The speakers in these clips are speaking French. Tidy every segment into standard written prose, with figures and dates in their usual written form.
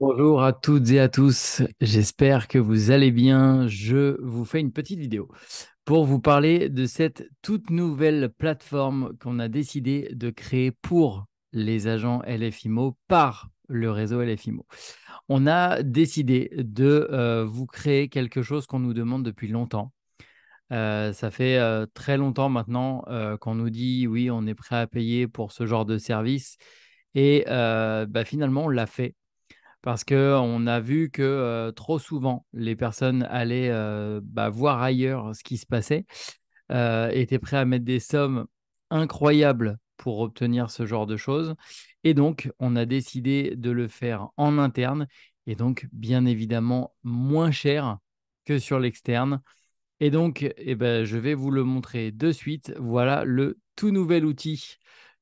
Bonjour à toutes et à tous, j'espère que vous allez bien. Je vous fais une petite vidéo pour vous parler de cette toute nouvelle plateforme qu'on a décidé de créer pour les agents LFIMO par le réseau LFIMO. On a décidé de vous créer quelque chose qu'on nous demande depuis longtemps. Ça fait très longtemps maintenant qu'on nous dit oui, on est prêt à payer pour ce genre de service et finalement on l'a fait. Parce qu'on a vu que trop souvent, les personnes allaient voir ailleurs ce qui se passait, étaient prêts à mettre des sommes incroyables pour obtenir ce genre de choses. Et donc, on a décidé de le faire en interne et donc, bien évidemment, moins cher que sur l'externe. Et donc, je vais vous le montrer de suite. Voilà le tout nouvel outil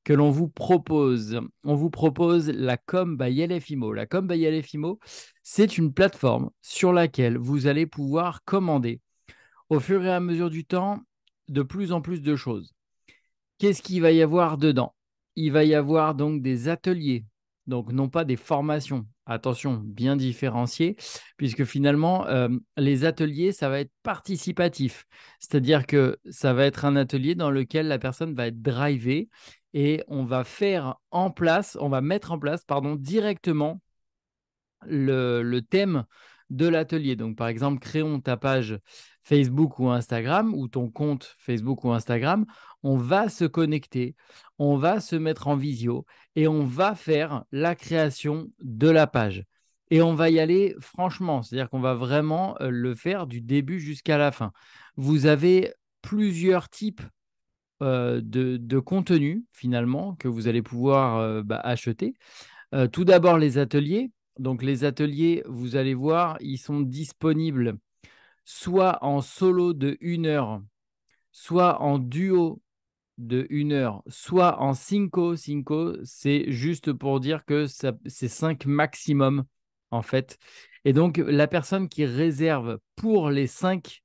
que l'on vous propose. On vous propose la Com by LFIMO. La Com by LFIMO, c'est une plateforme sur laquelle vous allez pouvoir commander au fur et à mesure du temps de plus en plus de choses. Qu'est-ce qu'il va y avoir dedans? Il va y avoir donc des ateliers, donc non pas des formations. Attention, bien différenciées, puisque finalement, les ateliers, ça va être participatif. C'est-à-dire que ça va être un atelier dans lequel la personne va être drivée et on va mettre en place, pardon, directement le thème de l'atelier. Donc, par exemple, créons ta page Facebook ou Instagram ou ton compte Facebook ou Instagram. On va se connecter, on va se mettre en visio et on va faire la création de la page. Et on va y aller franchement, c'est-à-dire qu'on va vraiment le faire du début jusqu'à la fin. Vous avez plusieurs types de contenus finalement que vous allez pouvoir acheter. Tout d'abord, les ateliers. Donc, les ateliers, vous allez voir, ils sont disponibles soit en solo de 1 heure, soit en duo de 1 heure, soit en cinco. Cinco, c'est juste pour dire que c'est 5 maximum, en fait. Et donc, la personne qui réserve pour les 5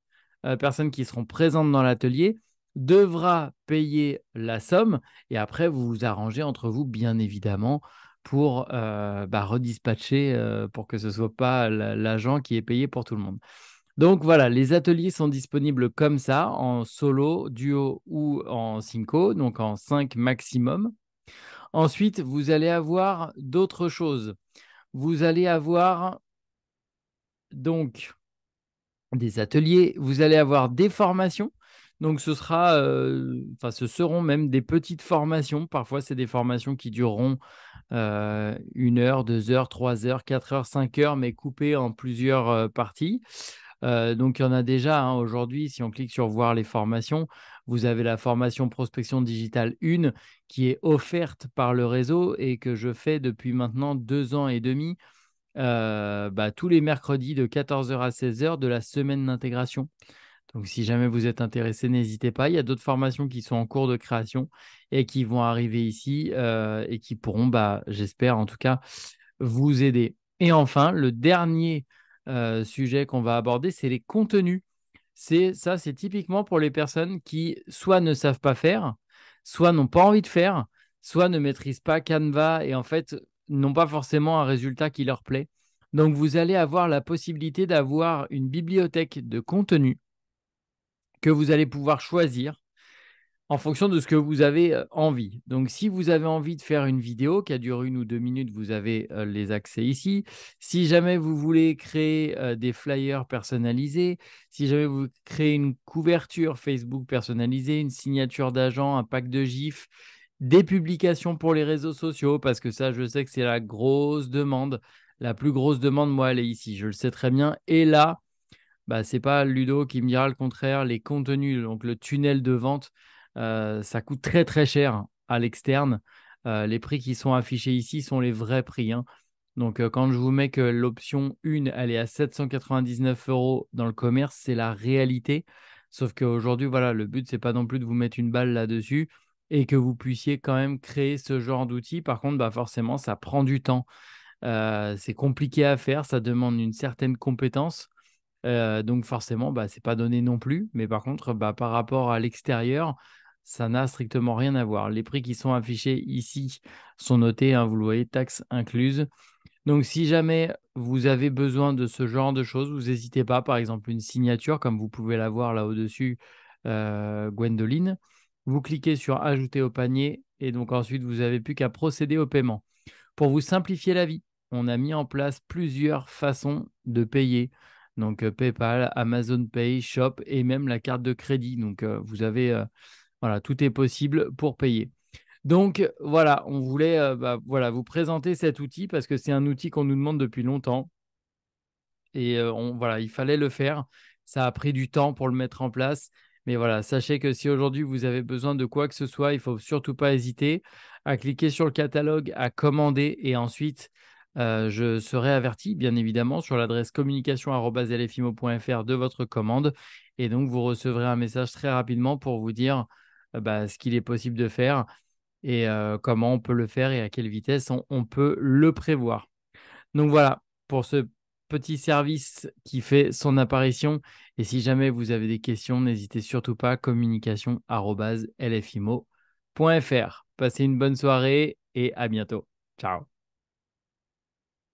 personnes qui seront présentes dans l'atelier devra payer la somme. Et après, vous vous arrangez entre vous, bien évidemment, pour redispatcher, pour que ce ne soit pas l'agent qui est payé pour tout le monde. Donc voilà, les ateliers sont disponibles comme ça, en solo, duo ou en cinco, donc en 5 maximum. Ensuite, vous allez avoir d'autres choses. Vous allez avoir donc des ateliers, vous allez avoir des formations. Donc ce seront même des petites formations. Parfois, c'est des formations qui dureront 1 heure, 2 heures, 3 heures, 4 heures, 5 heures, mais coupées en plusieurs parties. Donc, il y en a déjà aujourd'hui. Si on clique sur voir les formations, vous avez la formation prospection digitale 1 qui est offerte par le réseau et que je fais depuis maintenant 2 ans et demi, tous les mercredis de 14 heures à 16 heures de la semaine d'intégration. Donc, si jamais vous êtes intéressé, n'hésitez pas. Il y a d'autres formations qui sont en cours de création et qui vont arriver ici et qui pourront, j'espère en tout cas, vous aider. Et enfin, le dernier sujet qu'on va aborder, c'est les contenus. C'est typiquement pour les personnes qui soit ne savent pas faire, soit n'ont pas envie de faire, soit ne maîtrisent pas Canva et en fait n'ont pas forcément un résultat qui leur plaît. Donc, vous allez avoir la possibilité d'avoir une bibliothèque de contenu que vous allez pouvoir choisir en fonction de ce que vous avez envie. Donc, si vous avez envie de faire une vidéo qui a duré 1 ou 2 minutes, vous avez les accès ici. Si jamais vous voulez créer des flyers personnalisés, si jamais vous créez une couverture Facebook personnalisée, une signature d'agent, un pack de GIFs, des publications pour les réseaux sociaux, parce que ça, je sais que c'est la grosse demande. La plus grosse demande, moi, elle est ici. Je le sais très bien. Et là, c'est pas Ludo qui me dira le contraire. Les contenus, donc le tunnel de vente, ça coûte très très cher à l'externe. Les prix qui sont affichés ici sont les vrais prix, hein. Donc quand je vous mets que l'option 1, elle est à 799 euros dans le commerce, c'est la réalité. Sauf qu'aujourd'hui, voilà, le but, c'est pas non plus de vous mettre une balle là-dessus et que vous puissiez quand même créer ce genre d'outil. Par contre, forcément, ça prend du temps. C'est compliqué à faire, ça demande une certaine compétence. Donc forcément, c'est pas donné non plus. Mais par contre, par rapport à l'extérieur, ça n'a strictement rien à voir. Les prix qui sont affichés ici sont notés, hein, vous le voyez, taxes incluses. Donc, si jamais vous avez besoin de ce genre de choses, vous n'hésitez pas, par exemple, une signature, comme vous pouvez la voir là au-dessus, Gwendoline. Vous cliquez sur Ajouter au panier et donc ensuite, vous n'avez plus qu'à procéder au paiement. Pour vous simplifier la vie, on a mis en place plusieurs façons de payer. Donc, PayPal, Amazon Pay, Shop et même la carte de crédit. Donc, vous avez, voilà, tout est possible pour payer. Donc voilà, on voulait voilà, vous présenter cet outil parce que c'est un outil qu'on nous demande depuis longtemps et voilà, il fallait le faire. Ça a pris du temps pour le mettre en place. Mais voilà, sachez que si aujourd'hui vous avez besoin de quoi que ce soit, il ne faut surtout pas hésiter à cliquer sur le catalogue, à commander et ensuite je serai averti, bien évidemment, sur l'adresse communication@lfimo.fr de votre commande. Et donc, vous recevrez un message très rapidement pour vous dire ce qu'il est possible de faire et comment on peut le faire et à quelle vitesse on peut le prévoir. Donc voilà, pour ce petit service qui fait son apparition. Et si jamais vous avez des questions, n'hésitez surtout pas, communication@lfimo.fr. Passez une bonne soirée et à bientôt. Ciao.